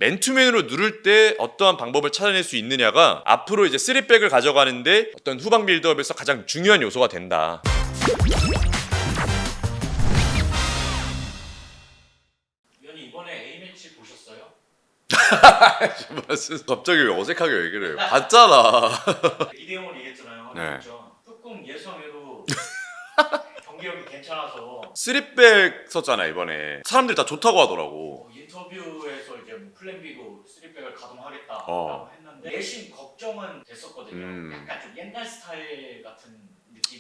맨투맨으로 누를 때 어떠한 방법을 찾아낼 수 있느냐가 앞으로 이제 3백을 가져가는데 어떤 후방 빌드업에서 가장 중요한 요소가 된다. 위원님 이번에 A매치 보셨어요? 무슨 갑자기 왜 어색하게 얘기를 해요? 봤잖아. 2대0을 이겼잖아요. 네. 그렇죠. 조금 예상해도 경기력이 괜찮아서 3백 썼잖아 이번에. 사람들이 다 좋다고 하더라고. 인터뷰에서 이제 뭐 플랜 B로 3백을 가동하겠다라고 어. 했는데 내심 걱정은 됐었거든요. 약간 좀 옛날 스타일 같은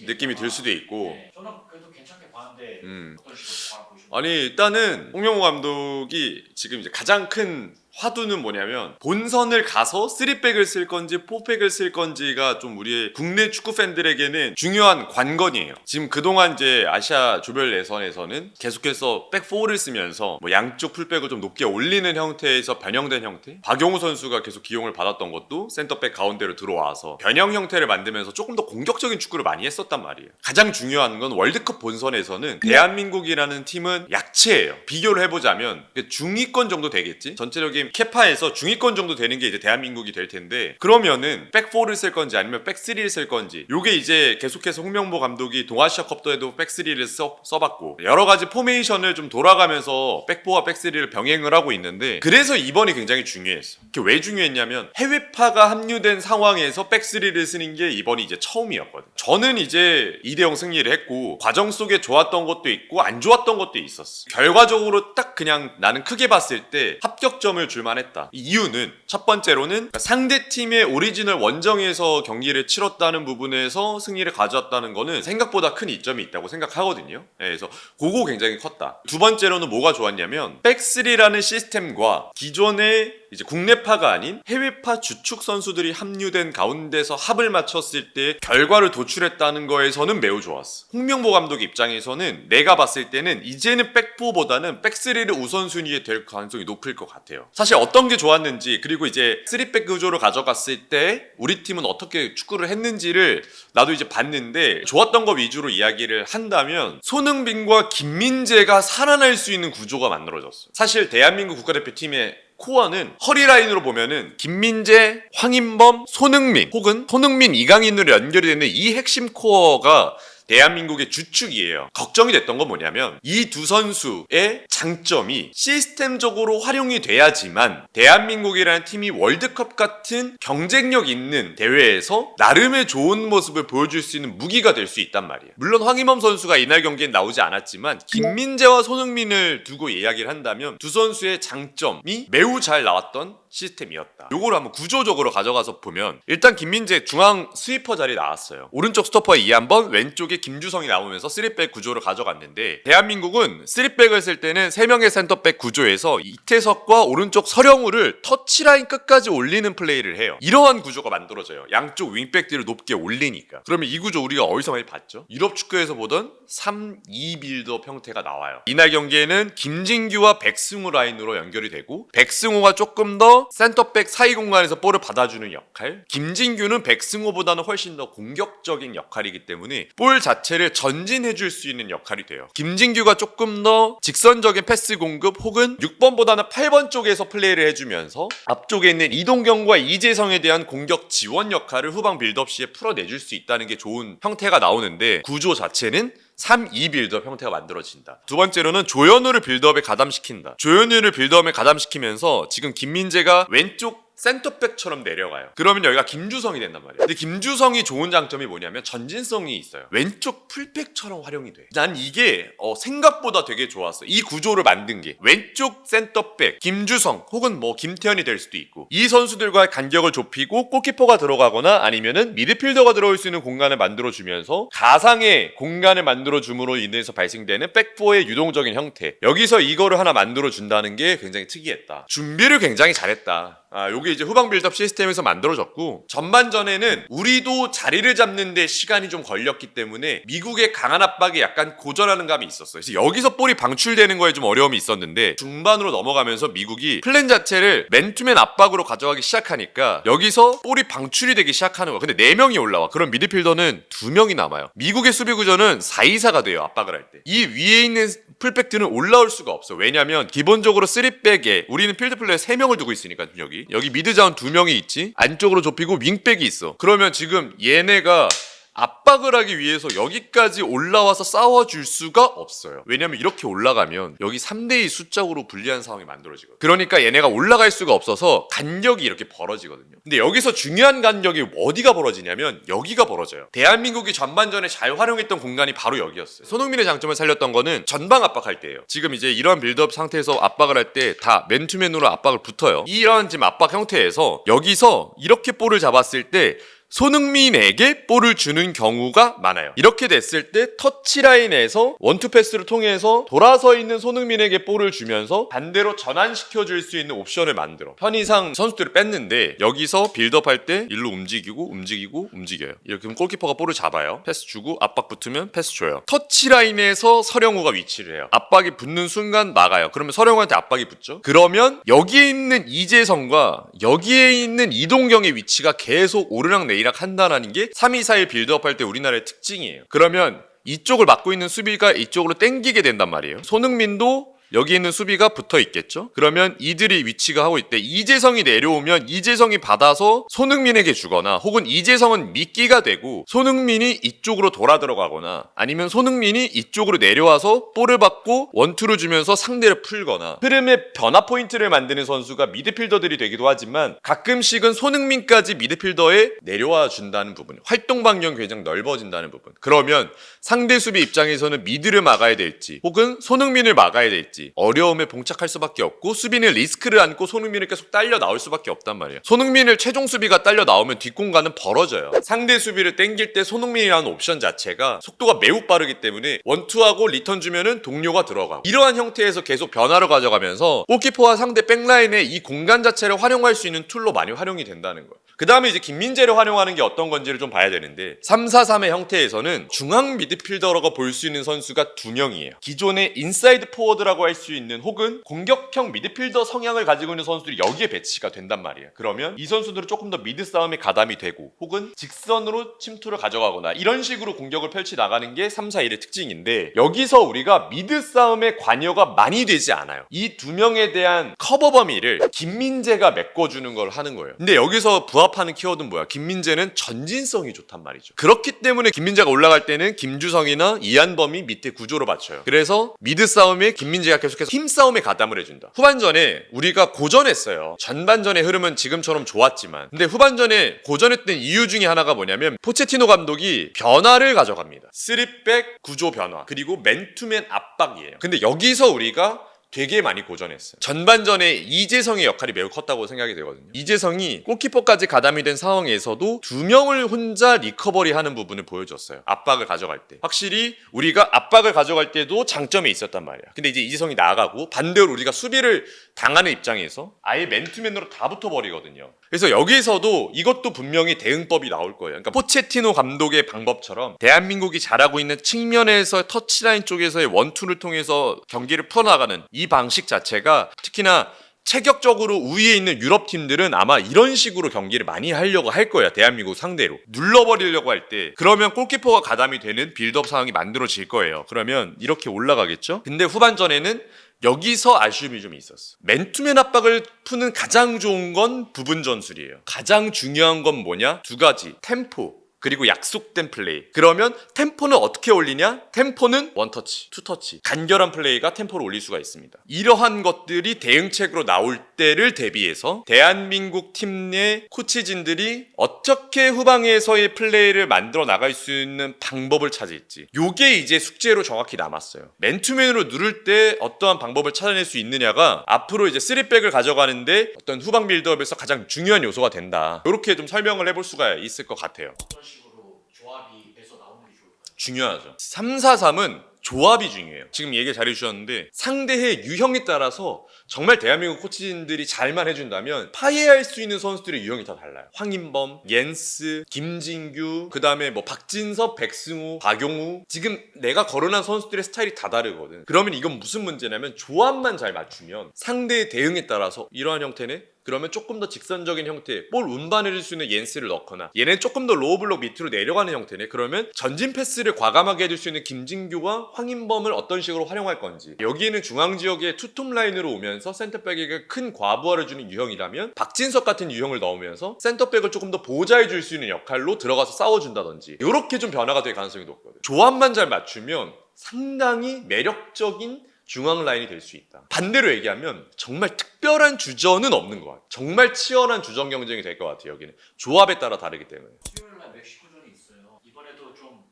느낌이 들 수도 있고. 네. 저는 그래도 괜찮게 봤는데 어떤 식으로 바라보시나요? 아니 일단은 홍명보 감독이 지금 이제 가장 큰 화두는 뭐냐면 본선을 가서 3백을 쓸 건지 4백을 쓸 건지가 좀 우리의 국내 축구 팬들에게는 중요한 관건이에요. 지금 그동안 이제 아시아 조별 예선에서는 계속해서 백 4를 쓰면서 뭐 양쪽 풀백을 좀 높게 올리는 형태에서 변형된 형태. 박용우 선수가 계속 기용을 받았던 것도 센터백 가운데로 들어와서 변형 형태를 만들면서 조금 더 공격적인 축구를 많이 했었단 말이에요. 가장 중요한 건 월드컵 본선에서는 대한민국이라는 팀은 약체예요. 비교를 해보자면 중위권 정도 되겠지? 전체적인 캐파에서 중위권 정도 되는 게 이제 대한민국이 될 텐데 그러면은 백4를 쓸 건지 아니면 백3를 쓸 건지 요게 이제 계속해서 홍명보 감독이 동아시아컵도에도 백3를 써봤고 여러 가지 포메이션을 좀 돌아가면서 백4와 백3를 병행을 하고 있는데 그래서 이번이 굉장히 중요했어. 그게 왜 중요했냐면 해외파가 합류된 상황에서 백3를 쓰는 게 이번이 이제 처음이었거든. 저는 이제 2대0 승리를 했고 과정 속에 좋았던 것도 있고 안 좋았던 것도 있었어. 결과적으로 딱 그냥 나는 크게 봤을 때 합격점을 줄만 했다. 이유는 첫 번째로는 상대 팀의 오리지널 원정에서 경기를 치렀다는 부분에서 승리를 가져왔다는 거는 생각보다 큰 이점이 있다고 생각하거든요. 네, 그래서 그거 굉장히 컸다. 두 번째로는 뭐가 좋았냐면 백3라는 시스템과 기존의 이제 국내파가 아닌 해외파 주축 선수들이 합류된 가운데서 합을 맞췄을 때 결과를 도출했다는 거에서는 매우 좋았어. 홍명보 감독 입장에서는 내가 봤을 때는 이제는 백4보다는 백3를 우선순위에 될 가능성이 높을 것 같아요. 사실 어떤 게 좋았는지 그리고 이제 3백 구조로 가져갔을 때 우리 팀은 어떻게 축구를 했는지를 나도 이제 봤는데 좋았던 거 위주로 이야기를 한다면 손흥민과 김민재가 살아날 수 있는 구조가 만들어졌어. 사실 대한민국 국가대표팀의 코어는 허리라인으로 보면은 김민재, 황인범, 손흥민 혹은 손흥민, 이강인으로 연결이 되는 이 핵심 코어가 대한민국의 주축이에요. 걱정이 됐던 건 뭐냐면 이 두 선수의 장점이 시스템적으로 활용이 돼야지만 대한민국이라는 팀이 월드컵 같은 경쟁력 있는 대회에서 나름의 좋은 모습을 보여줄 수 있는 무기가 될 수 있단 말이에요. 물론 황희범 선수가 이날 경기에 나오지 않았지만 김민재와 손흥민을 두고 이야기를 한다면 두 선수의 장점이 매우 잘 나왔던 시스템이었다. 요거를 한번 구조적으로 가져가서 보면 일단 김민재 중앙 스위퍼 자리 나왔어요. 오른쪽 스토퍼 이한번, 왼쪽에 김주성이 나오면서 3백 구조를 가져갔는데 대한민국은 3백을 쓸 때는 3명의 센터백 구조에서 이태석과 오른쪽 서령우를 터치라인 끝까지 올리는 플레이를 해요. 이러한 구조가 만들어져요. 양쪽 윙백들을 높게 올리니까. 그러면 이 구조 우리가 어디서 많이 봤죠? 유럽 축구에서 보던 3-2 빌드업 형태가 나와요. 이날 경기에는 김진규와 백승호 라인으로 연결이 되고 백승호가 조금 더 센터백 사이 공간에서 볼을 받아주는 역할, 김진규는 백승호보다는 훨씬 더 공격적인 역할이기 때문에 볼 자체를 전진해줄 수 있는 역할이 돼요. 김진규가 조금 더 직선적인 패스 공급 혹은 6번보다는 8번 쪽에서 플레이를 해주면서 앞쪽에 있는 이동경과 이재성에 대한 공격 지원 역할을 후방 빌드업 시에 풀어내줄 수 있다는 게 좋은 형태가 나오는데 구조 자체는 3-2 빌드업 형태가 만들어진다. 두 번째로는 조현우를 빌드업에 가담시킨다. 조현우를 빌드업에 가담시키면서 지금 김민재가 왼쪽 센터백처럼 내려가요. 그러면 여기가 김주성이 된단 말이에요. 근데 김주성이 좋은 장점이 뭐냐면 전진성이 있어요. 왼쪽 풀백처럼 활용이 돼. 난 이게 생각보다 되게 좋았어. 이 구조를 만든 게 왼쪽 센터백 김주성 혹은 뭐 김태현이 될 수도 있고 이 선수들과의 간격을 좁히고 골키퍼가 들어가거나 아니면은 미드필더가 들어올 수 있는 공간을 만들어주면서 가상의 공간을 만들어줌으로 인해서 발생되는 백포의 유동적인 형태. 여기서 이거를 하나 만들어준다는 게 굉장히 특이했다. 준비를 굉장히 잘했다. 요게 이제 후방 빌드업 시스템에서 만들어졌고, 전반전에는 우리도 자리를 잡는 데 시간이 좀 걸렸기 때문에 미국의 강한 압박이 약간 고전하는 감이 있었어요. 그래서 여기서 볼이 방출되는 거에 좀 어려움이 있었는데, 중반으로 넘어가면서 미국이 플랜 자체를 맨투맨 압박으로 가져가기 시작하니까 여기서 볼이 방출이 되기 시작하는 거야. 근데 4명이 올라와. 그럼 미드필더는 2명이 남아요. 미국의 수비 구조는 4-2-4가 돼요. 압박을 할 때. 이 위에 있는 풀백들은 올라올 수가 없어. 왜냐면 기본적으로 3백에 우리는 필드 플레이어 3명을 두고 있으니까. 여기 미드 자원 2명이 있지. 안쪽으로 좁히고 윙백이 있어. 그러면 지금 얘네가 압박을 하기 위해서 여기까지 올라와서 싸워줄 수가 없어요. 왜냐면 이렇게 올라가면 여기 3대2 숫자로 불리한 상황이 만들어지거든요. 그러니까 얘네가 올라갈 수가 없어서 간격이 이렇게 벌어지거든요. 근데 여기서 중요한 간격이 어디가 벌어지냐면 여기가 벌어져요. 대한민국이 전반전에 잘 활용했던 공간이 바로 여기였어요. 손흥민의 장점을 살렸던 거는 전방 압박할 때예요. 지금 이제 이런 빌드업 상태에서 압박을 할 때 다 맨투맨으로 압박을 붙어요. 이런 지금 압박 형태에서 여기서 이렇게 볼을 잡았을 때 손흥민에게 볼을 주는 경우가 많아요. 이렇게 됐을 때 터치라인에서 원투 패스를 통해서 돌아서 있는 손흥민에게 볼을 주면서 반대로 전환시켜줄 수 있는 옵션을 만들어. 편의상 선수들을 뺐는데 여기서 빌드업할 때 일로 움직여요. 이렇게 하면 골키퍼가 볼을 잡아요. 패스 주고 압박 붙으면 패스 줘요. 터치라인에서 서령우가 위치를 해요. 압박이 붙는 순간 막아요. 그러면 서령우한테 압박이 붙죠. 그러면 여기에 있는 이재성과 여기에 있는 이동경의 위치가 계속 오르락내리락 한다는 게 3-2-4-1 빌드업 할 때 우리나라의 특징이에요. 그러면 이쪽을 막고 있는 수비가 이쪽으로 땡기게 된단 말이에요. 손흥민도 여기 있는 수비가 붙어 있겠죠. 그러면 이들이 위치가 하고 있대. 이재성이 내려오면 이재성이 받아서 손흥민에게 주거나, 혹은 이재성은 미끼가 되고 손흥민이 이쪽으로 돌아 들어가거나, 아니면 손흥민이 이쪽으로 내려와서 볼을 받고 원투를 주면서 상대를 풀거나, 흐름의 변화 포인트를 만드는 선수가 미드필더들이 되기도 하지만 가끔씩은 손흥민까지 미드필더에 내려와 준다는 부분, 활동 반경이 굉장히 넓어진다는 부분. 그러면 상대 수비 입장에서는 미드를 막아야 될지 혹은 손흥민을 막아야 될지 어려움에 봉착할 수밖에 없고, 수비는 리스크를 안고 손흥민을 계속 딸려 나올 수밖에 없단 말이에요. 손흥민을 최종 수비가 딸려 나오면 뒷공간은 벌어져요. 상대 수비를 땡길 때 손흥민이라는 옵션 자체가 속도가 매우 빠르기 때문에 원투하고 리턴 주면은 동료가 들어가고, 이러한 형태에서 계속 변화를 가져가면서 골키퍼와 상대 백라인의 이 공간 자체를 활용할 수 있는 툴로 많이 활용이 된다는 거예요. 그 다음에 이제 김민재를 활용하는 게 어떤 건지를 좀 봐야 되는데, 3-4-3의 형태에서는 중앙 미드필더라고 볼 수 있는 선수가 2명이에요. 기존의 인사이드 포워드라고 할 수 있는 혹은 공격형 미드필더 성향을 가지고 있는 선수들이 여기에 배치가 된단 말이에요. 그러면 이 선수들은 조금 더 미드 싸움에 가담이 되고, 혹은 직선으로 침투를 가져가거나 이런 식으로 공격을 펼치 나가는 게 3-4-1의 특징인데, 여기서 우리가 미드 싸움에 관여가 많이 되지 않아요. 이 2명에 대한 커버 범위를 김민재가 메꿔주는 걸 하는 거예요. 근데 여기서 부합하는 키워드는 뭐야? 김민재는 전진성이 좋단 말이죠. 그렇기 때문에 김민재가 올라갈 때는 김주성이나 이한범이 밑에 구조로 받쳐요. 그래서 미드 싸움에 김민재가 계속해서 힘싸움에 가담을 해준다. 후반전에 우리가 고전했어요. 전반전의 흐름은 지금처럼 좋았지만, 근데 후반전에 고전했던 이유 중에 하나가 뭐냐면 포체티노 감독이 변화를 가져갑니다. 3백 구조 변화, 그리고 맨투맨 압박이에요. 근데 여기서 우리가 되게 많이 고전했어요. 전반전에 이재성의 역할이 매우 컸다고 생각이 되거든요. 이재성이 골키퍼까지 가담이 된 상황에서도 2명을 혼자 리커버리 하는 부분을 보여줬어요. 압박을 가져갈 때. 확실히 우리가 압박을 가져갈 때도 장점이 있었단 말이야. 근데 이제 이재성이 나가고 반대로 우리가 수비를 당하는 입장에서 아예 맨투맨으로 다 붙어버리거든요. 그래서 여기서도 이것도 분명히 대응법이 나올 거예요. 그러니까 포체티노 감독의 방법처럼 대한민국이 잘하고 있는 측면에서 터치라인 쪽에서의 원투를 통해서 경기를 풀어나가는 이 방식 자체가, 특히나 체격적으로 우위에 있는 유럽 팀들은 아마 이런 식으로 경기를 많이 하려고 할 거야. 대한민국 상대로 눌러버리려고 할 때, 그러면 골키퍼가 가담이 되는 빌드업 상황이 만들어질 거예요. 그러면 이렇게 올라가겠죠. 근데 후반전에는 여기서 아쉬움이 좀 있었어. 맨투맨 압박을 푸는 가장 좋은 건 부분 전술이에요. 가장 중요한 건 뭐냐? 2가지. 템포, 그리고 약속된 플레이. 그러면 템포는 어떻게 올리냐? 템포는 원터치, 투터치. 간결한 플레이가 템포를 올릴 수가 있습니다. 이러한 것들이 대응책으로 나올 때를 대비해서 대한민국 팀 내 코치진들이 어떻게 후방에서의 플레이를 만들어 나갈 수 있는 방법을 찾을지, 요게 이제 숙제로 정확히 남았어요. 맨투맨으로 누를 때 어떠한 방법을 찾아낼 수 있느냐가 앞으로 이제 3백을 가져가는데 어떤 후방 빌드업에서 가장 중요한 요소가 된다. 이렇게 좀 설명을 해볼 수가 있을 것 같아요. 어떤 식으로 조합이 돼서 나오는 게 좋을까요? 중요하죠. 3-4-3은 조합이 중요해요. 지금 얘기 잘해주셨는데 상대의 유형에 따라서 정말 대한민국 코치진들이 잘만 해준다면 파괴할 수 있는 선수들의 유형이 다 달라요. 황인범, 옌스, 김진규, 그 다음에 뭐 박진섭, 백승우, 박용우, 지금 내가 거론한 선수들의 스타일이 다 다르거든. 그러면 이건 무슨 문제냐면 조합만 잘 맞추면 상대의 대응에 따라서 이러한 형태네? 그러면 조금 더 직선적인 형태, 볼 운반해줄 수 있는 옌스를 넣거나 얘는 조금 더 로우 블록 밑으로 내려가는 형태네. 그러면 전진 패스를 과감하게 해줄 수 있는 김진규와 황인범을 어떤 식으로 활용할 건지, 여기에는 중앙 지역의 투톱 라인으로 오면서 센터백에게 큰 과부하를 주는 유형이라면 박진석 같은 유형을 넣으면서 센터백을 조금 더 보호자해줄 수 있는 역할로 들어가서 싸워준다든지 이렇게 좀 변화가 될 가능성이 높거든. 조합만 잘 맞추면 상당히 매력적인 중앙 라인이 될 수 있다. 반대로 얘기하면 정말 특별한 주전은 없는 것 같아요. 정말 치열한 주전 경쟁이 될 것 같아요. 여기는 조합에 따라 다르기 때문에. 수요일날 멕시코전이 있어요. 이번에도 좀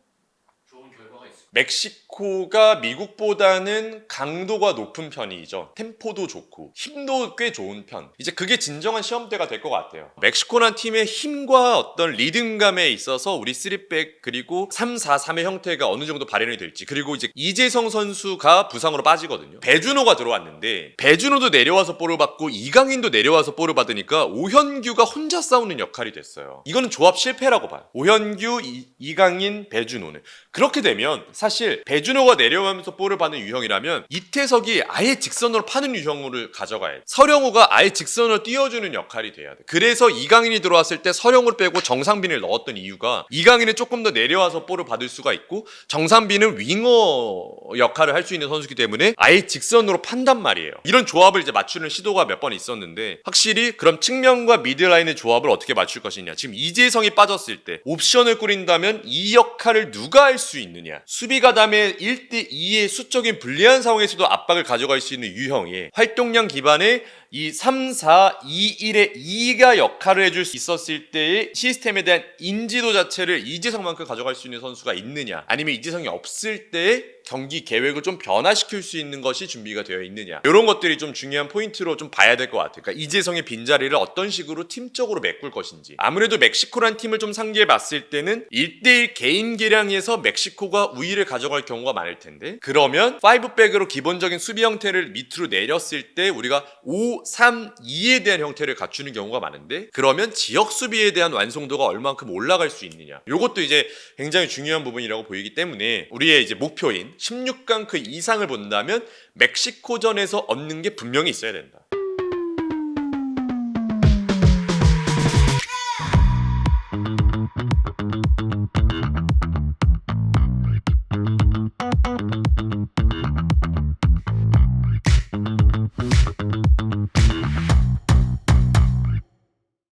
좋은 결과가 있을까요? 멕시코가 미국보다는 강도가 높은 편이죠. 템포도 좋고 힘도 꽤 좋은 편. 이제 그게 진정한 시험대가 될 것 같아요. 멕시코란 팀의 힘과 어떤 리듬감에 있어서 우리 3백 그리고 3-4-3의 형태가 어느 정도 발현이 될지, 그리고 이제 이재성 선수가 부상으로 빠지거든요. 배준호가 들어왔는데 배준호도 내려와서 볼을 받고 이강인도 내려와서 볼을 받으니까 오현규가 혼자 싸우는 역할이 됐어요. 이거는 조합 실패라고 봐요. 오현규, 이강인, 배준호는. 그렇게 되면 사실 배준호가 내려가면서 볼을 받는 유형이라면 이태석이 아예 직선으로 파는 유형을 가져가야 돼. 서령우가 아예 직선으로 띄워주는 역할이 돼야 돼. 그래서 이강인이 들어왔을 때 서령우를 빼고 정상빈을 넣었던 이유가 이강인은 조금 더 내려와서 볼을 받을 수가 있고 정상빈은 윙어 역할을 할 수 있는 선수이기 때문에 아예 직선으로 판단 말이에요. 이런 조합을 이제 맞추는 시도가 몇 번 있었는데 확실히 그럼 측면과 미드라인의 조합을 어떻게 맞출 것이냐. 지금 이재성이 빠졌을 때 옵션을 꾸린다면 이 역할을 누가 할 수 있느냐. 수비 가담의 1대2의 수적인 불리한 상황에서도 압박을 가져갈 수 있는 유형의 활동량 기반의 이 3-4-2-1의 2가 역할을 해줄 수 있었을 때의 시스템에 대한 인지도 자체를 이재성만큼 가져갈 수 있는 선수가 있느냐, 아니면 이재성이 없을 때의 경기 계획을 좀 변화시킬 수 있는 것이 준비가 되어 있느냐, 이런 것들이 좀 중요한 포인트로 좀 봐야 될 것 같아요. 그러니까 이재성의 빈자리를 어떤 식으로 팀적으로 메꿀 것인지. 아무래도 멕시코란 팀을 좀 상기해 봤을 때는 1대1 개인 계량에서 멕시코가 우위를 가져갈 경우가 많을 텐데, 그러면 5백으로 기본적인 수비 형태를 밑으로 내렸을 때 우리가 5-3-2에 대한 형태를 갖추는 경우가 많은데, 그러면 지역 수비에 대한 완성도가 얼만큼 올라갈 수 있느냐, 이것도 이제 굉장히 중요한 부분이라고 보이기 때문에 우리의 이제 목표인 16강 그 이상을 본다면 멕시코전에서 얻는 게 분명히 있어야 된다.